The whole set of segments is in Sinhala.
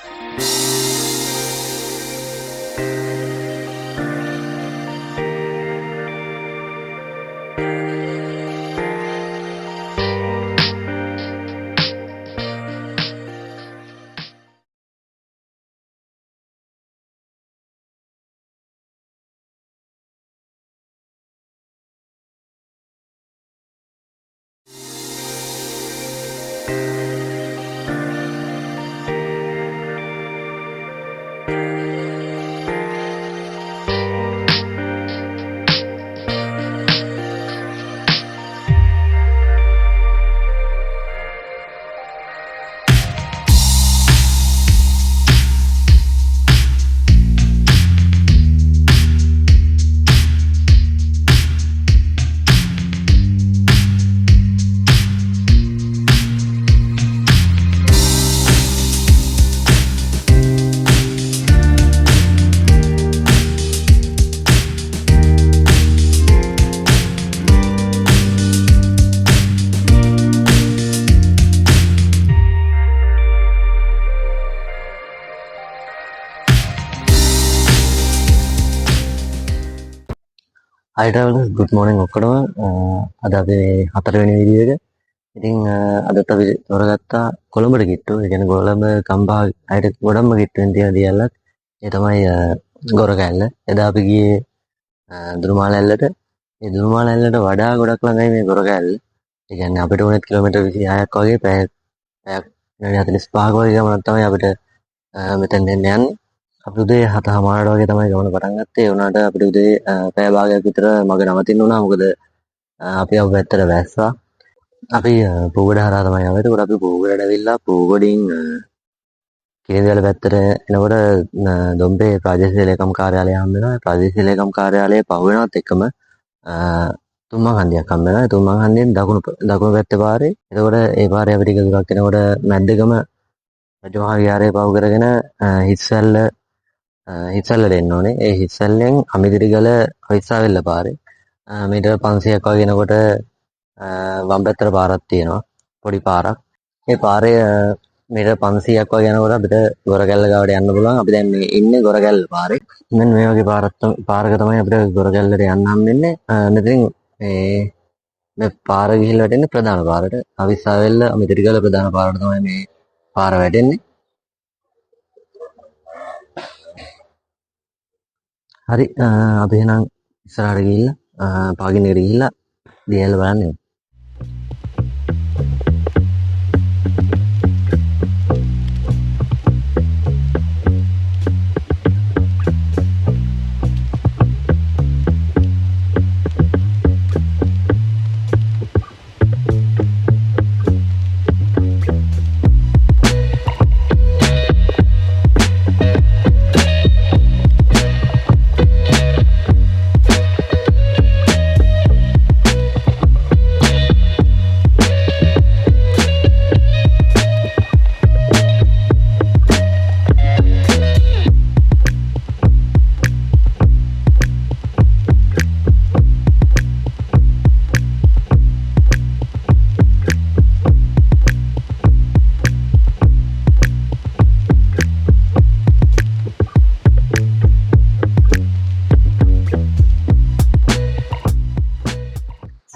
Hi travelers, good morning ඔක්කොටම. අද අපි 4 වෙනි වීඩියෝ එක. ඉතින් අදත් අපි තෝරගත්තා කොළඹට කිට්ටු. ඒ කියන්නේ කොළඹ කම්බා අයට ගොඩක්ම කිට්ටුවෙන් තියෙන දියල්ලක්. ඒ තමයි ගොරකැල්ල. එදා අපි ගියේ දුරුමාල ඇල්ලට. ඒ දුරුමාල ඇල්ලට වඩා ගොඩක් ළඟයි මේ ගොරකැල්ල. ඒ කියන්නේ අපිට උනේ කිලෝමීටර් 26ක් වගේ පැයක් 45ක වගේ ගමනක් තමයි අපිට මෙතෙන් එන්න යන්නේ. අපි උදේ 7:00 වගේ තමයි ගමන පටන් ගත්තේ. ඒ වුණාට අපිට උදේ පැය භාගයක් විතර මග නවතින්න වුණා. මොකද අපි ආව පැත්තට වැස්සා. අපි පූගොඩ හරහා තමයි ආවේ. ඒකට අපි පූගොඩට ඇවිල්ලා පූගොඩින් කිරිඳිවැල පැත්තට එනකොට දොම්බේ ප්‍රාදේශීය ලේකම් කාර්යාලය හම්බ වෙනවා. ඒ ප්‍රාදේශීය ලේකම් කාර්යාලයේ පහු වෙනවත් එක්කම තුම්මං හන්දියක් හම්බ වෙනවා. ඒ තුම්මං හන්දියෙන් දකුණු පැත්තේ පාරේ. එතකොට ඒ පාරේ අපි ටික දුරක් යනකොට මැද්දගම රජමහා විහාරය පහු කරගෙන හිස්සල්ලට එන්න ඕනේ. ඒ හිස්සල්ලෙන් අමිදිරිගල අවිස්සාවෙල්ල පාරේ මීටර් 500ක් වගේ යනකොට වම් පැත්තට පාරක් තියෙනවා. පොඩි පාරක්. ඒ පාරේ මීටර් 500ක් වගේ යනකොට අපිට ගොරකැල්ල ගාවට යන්න පුළුවන්. අපි දැන් මේ ඉන්නේ ගොරකැල්ල පාරේ. මෙන්න මේ වගේ පාරක තමයි අපිට ගොරකැල්ලට යන්න හම්බෙන්නේ. මෙතනින් මේ පාර ගිහිල්ලා වැටෙන්නේ ප්‍රධාන පාරට. අවිස්සාවෙල්ල අමිදිරිගල ප්‍රධාන පාරට තමයි මේ පාර වැටෙන්නේ. හරි අපි එහෙනම් ඉස්සරහට ගිහිල්ලා පාගින් එකට ගිහිල්ලා දියැල බලන්න යමු.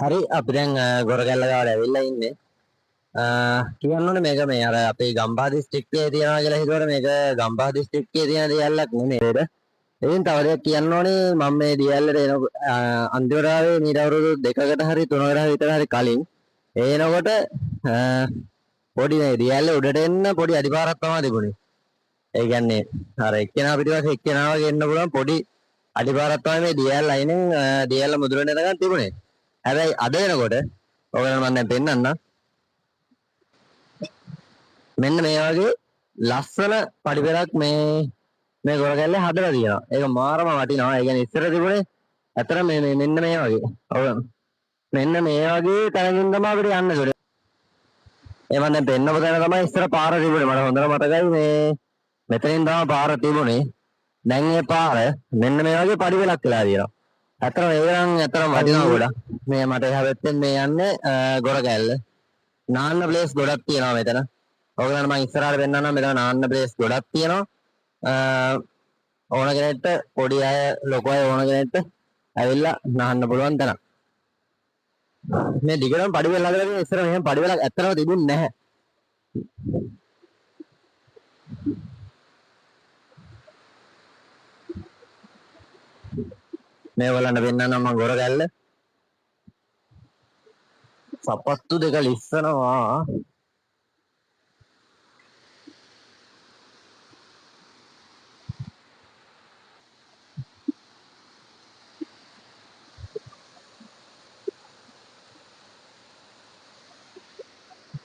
හරි අපි දැන් ගොරකැල්ල ගාවට ඇවිල්ලා ඉන්නේ. කියන්න ඕනේ මේක මේ අර අපේ ගම්පහ දිස්ත්‍රික්කයේ තියනවා කියලා හිතුවට මේක ගම්පහ දිස්ත්‍රික්කයේ තියෙන දියැලක් නෙමෙයි. ඉතින් තව දෙයක් කියන්න ඕනේ මම මේ දියැලට එන අන්තිමට ආවේ මීට අවුරුදු 2කට හරි 3කට හරි විතර හරි කලින්. එනකොට පොඩි මේ දියැල්ල උඩට එන්න පොඩි අඩිපාරක් තමයි තිබුණේ. ඒ කියන්නේ අර එක්කෙනා පිටිපස්සේ එක්කෙනා වගේ එන්න පුළුවන් පොඩි අඩිපාරක් තමයි මේ දියැල්ල අයිනෙන් දියැල්ල මුදුරට එනකන් තිබුණේ. හැබැයි අද වෙනකොට ඔයගොල්ලෝ මම දැන් පෙන්නන්නම්. මෙන්න මේ වගේ ලස්සන පඩිපෙරක් මේ ගොරකැල්ලේ හදලා තියෙනවා. ඒක මාරම වටිනවා. ඒ කියන්නේ ඉස්සර තිබුණේ අතර මෙන්න මේ වගේ. ඔව්. මෙන්න මේ වගේ තැනකින් තමයි අපිට යන්න ඕනේ. ඒ මම දැන් පෙන්නපු තැන තමයි ඉස්සර පාර තිබුණේ. මට හොඳට මතකයි මෙතනින් තමයි පාර තිබුණේ. දැන් මේ පාර මෙන්න මේ වගේ පඩිපෙරක් වෙලා තියෙනවා. ඇත්තටම ඒක නම් ඇත්තටම වටිනවා ගොඩක්. මේ මට එහා පැත්තෙන් මේ යන්නේ ගොරකැල්ල. නාන්න ප්ලේස් ගොඩක් තියෙනවා මෙතන. ඔයගලන්ට මම ඉස්සරහට වෙන්නම් මෙතන නාන්න ප්ලේස් ගොඩක් තියෙනවා. ඕන කෙනෙක්ට පොඩි අය ලොකු අය ඕන කෙනෙක්ට ඇවිල්ලා නාන්න පුළුවන් තැනක්. මේ දිගටම පඩිවල ළඟ තියෙන ඉස්සර මෙහෙම පඩිවල ඇත්තටම තිබුණේ නැහැ. මේ වලන්න වෙන්නම් මම ගොරගැල්ල. සපත්තු දෙක ලිස්සනවා.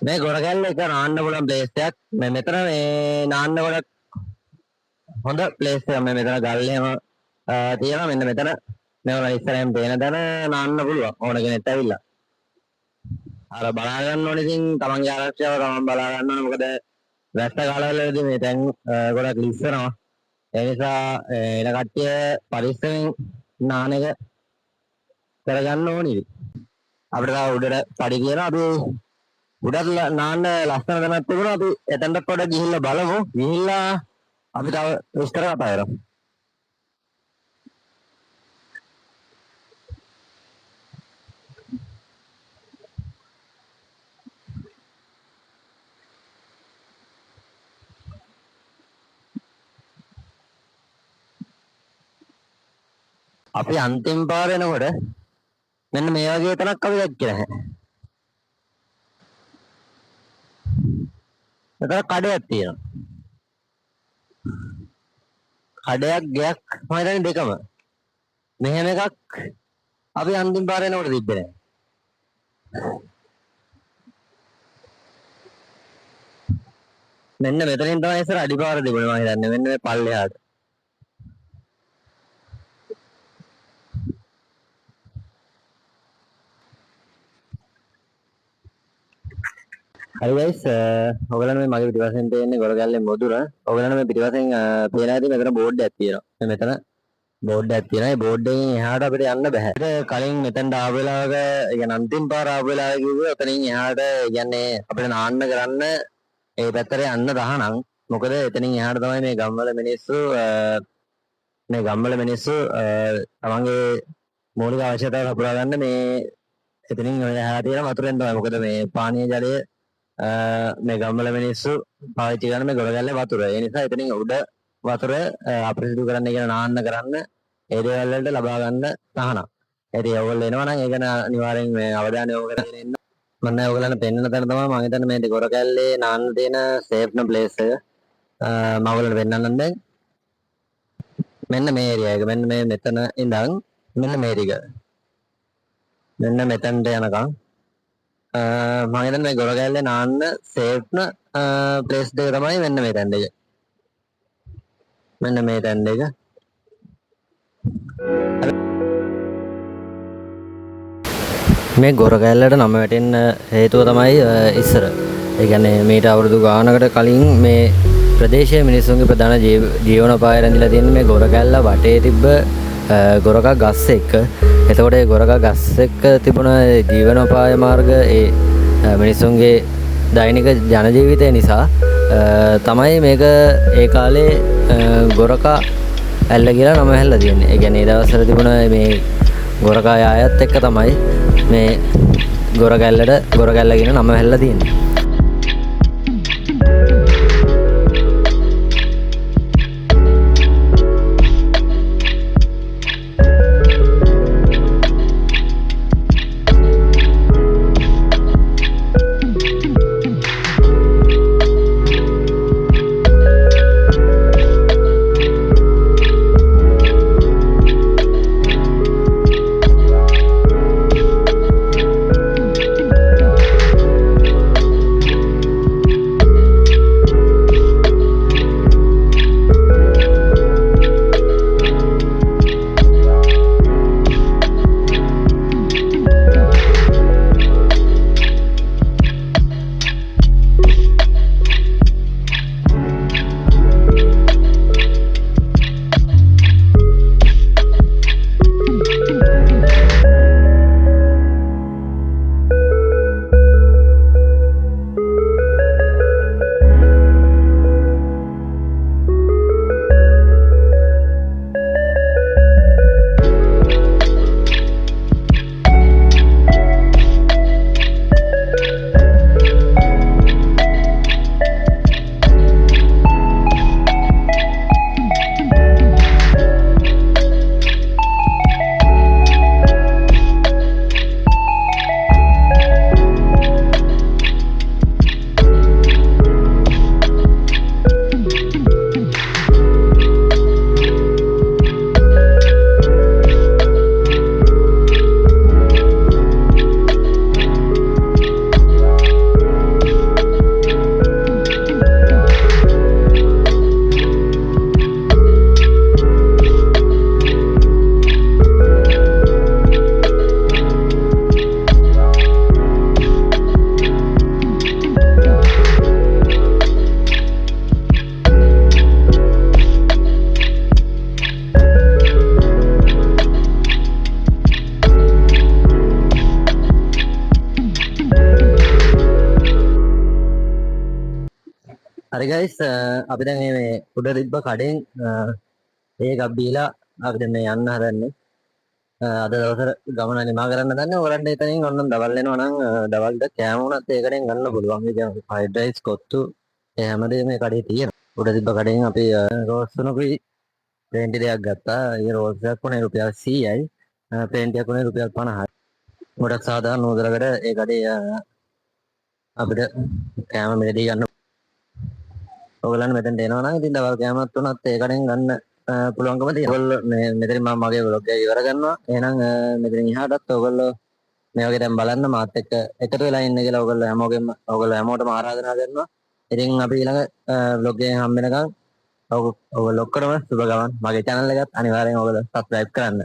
මේ ගොරගැල්ල එක නාන්න පුළුවන් ප්ලේස් එකක්. මේ මෙතන මේ නාන්න ගොඩක් හොඳ ප්ලේස් එකක්. මේ මෙතන ගල්ලේම තියෙනවා. මෙන්න මෙතන මේවල ඉස්සරහින් පේන දන නාන්න පුළුවන් ඕන කෙනෙක්ට ඇවිල්ලා. අර බලා ගන්න ඕනේ ඉතින් තමන්ගේ ආරක්ෂාව තමන් බලා ගන්න ඕනේ. මොකද වැස්ස කාලවලදී මේ තැන් ගොඩක් ලිස්සනවා. ඒ නිසා එන කට්ටිය පරිස්සමෙන් නාන එක කරගන්න ඕනේ. අපිට තව උඩට පඩි කියලා අපි උඩට නාන්න ලස්සන තැනක් තිබුණා. අපි එතනට පොඩ ගිහිල්ලා බලමු. ගිහිල්ලා අපි තව විස්තර කතා කරමු. අපි අන්තිම පාර එනකොට මෙන්න මේ වගේ තැනක් අපි දැක්කේ නැහැ. මෙතන කඩයක් තියෙනවා. කඩයක් ගයක් මම හිතන්නේ දෙකම. මෙහෙම එකක් අපි අන්තිම පාර එනකොට තිබ්බේ නැහැ. මෙන්න මෙතනින් තමයි ඉස්සර අඩිපාර තිබුණේ මම හිතන්නේ. මෙන්න මේ පල්ලෙහාට. හරි ගයිස්, ඔයගලන්ට මේ මගේ පිටිපස්සෙන් තියෙන්නේ ගොරගැල්ලේ මොදුර. ඔයගලන්ට මේ පිටිපස්සෙන් පේන ඇති මෙතන බෝඩ් එකක් තියෙනවා. මෙතන බෝඩ් එකක් තියෙනවා. මේ බෝඩ් එකෙන් එහාට අපිට යන්න බෑ. ඒක කලින් මෙතනට ආව වෙලාවක يعني අන්තිම පාර ආව වෙලාවේ කිව්වේ ඔතනින් එහාට يعني අපිට නාන්න කරන්න ඒ පැත්තට යන්න තහනම්. මොකද එතනින් එහාට තමයි මේ ගම්වල මිනිස්සු තමන්ගේ මූලික අවශ්‍යතාවල් පුරා ගන්න මේ එතනින් එහාට තියෙන වතුරෙන් තමයි. මොකද මේ පානීය ජලය මේ ගම්වල මිනිස්සු පාවිච්චි කරන මේ ගොඩගැල්ලේ වතුර. ඒ නිසා එතනින් උඩ වතුර අපිරිසිදු කරන්න කියන නාන්න කරන්න ඒ දේවල් වලට ලබා ගන්න තහනම්. ඉතින් ඔයගොල්ලෝ එනවා නම් ඒක අනිවාර්යෙන් මේ අවධානය යොමු කරගෙන ඉන්න. මම ඔයගොල්ලන්ට පෙන්වන තැන තමයි මම හිතන්නේ මේ ගොඩගැල්ලේ නාන්න තියෙන සේෆ්න ප්ලේස් එක. මම ඔයගොල්ලන්ට පෙන්වන්නම් දැන්. මෙන්න මේ ඒරියා එක. මෙන්න මේ මෙතන ඉඳන් මෙන්න මේ ටික. මෙන්න මෙතනට යනකම් මම හිතන්නේ මේ ගොරගැල්ලේ නාන්න සේෆ්න ප්ලේස් දෙක තමයි මෙන්න මේ තැන් දෙක. මෙන්න මේ තැන් දෙක. මේ ගොරගැල්ලට නම වැටෙන්න හේතුව තමයි ඉස්සර. ඒ කියන්නේ මේට අවුරුදු ගානකට කලින් මේ ප්‍රදේශයේ මිනිස්සුන්ගේ ප්‍රධාන ජීවනෝපාය රැඳිලා තියෙන මේ ගොරගැල්ල වටේ තිබ්බ ගොරකා ගස් එක්ක. එතකොට ඒ ගොරකා ගස් එක්ක තිබුණ ජීවනෝපාය මාර්ග ඒ මිනිස්සුන්ගේ දෛනික ජන ජීවිතය නිසා තමයි මේක ඒ කාලේ ගොරකා ඇල්ල කියලා නම හැල්ලා තියෙන්නේ. ඒ කියන්නේ ඒ දවස්වල තිබුණ මේ ගොරකා ආයත් එක්ක තමයි මේ ගොරගැල්ල කියන නම හැල්ලා තියෙන්නේ. හරි ගයිස්, අපි දැන් මේ උඩ තිබ්බ කඩෙන් ඒකක් බීලා අපි දැන් මේ යන්න හදන්නේ. අද දවසට ගමන නිමා කරන්න දන්නේ. ඔයගලන්ට එතනින් ඔන්න දවල් වෙනවා නම් දවල්ට කෑම උනත් ඒකෙන් ගන්න පුළුවන්. ඒ කියන්නේ ෆ්‍රයිඩ් රයිස් කොත්තු ඒ හැමදේම මේ කඩේ තියෙනවා. උඩ තිබ්බ කඩෙන් අපි රෝස් තුනකුයි ප්ලේන්ටි දෙකක් ගත්තා. ඒ රෝස් එකක් උනේ රුපියල් 100යි. ප්ලේන්ටි එකක් උනේ රුපියල් 50යි. ගොඩක් සාධාරණ මුදලකට ඒ කඩේ අපිට කෑම මිලදී ගන්න. ඔයගලන්ට මෙතෙන්ට එනවා නම් ඉතින් දවල් කෑමක් තුනත් ඒ කඩෙන් ගන්න පුළුවන්කම තියෙනවා. ඔයගොල්ලෝ මේ මෙතනින් මම මගේ vlog එක ඉවර කරනවා. එහෙනම් මෙතනින් එහාටත් ඔයගොල්ලෝ මේ වගේ දැන් බලන්න මාත් එක්ක එකතු වෙලා ඉන්න කියලා ඔයගොල්ලෝ හැමෝටම ආරාධනා කරනවා. ඉතින් අපි ඊළඟ vlog එකෙන් හම්බ වෙනකන් ඔයගොල්ලෝ ඔක්කොටම සුබ ගමන්. මගේ channel එකත් අනිවාර්යෙන් ඔයගොල්ලෝ subscribe කරන්න.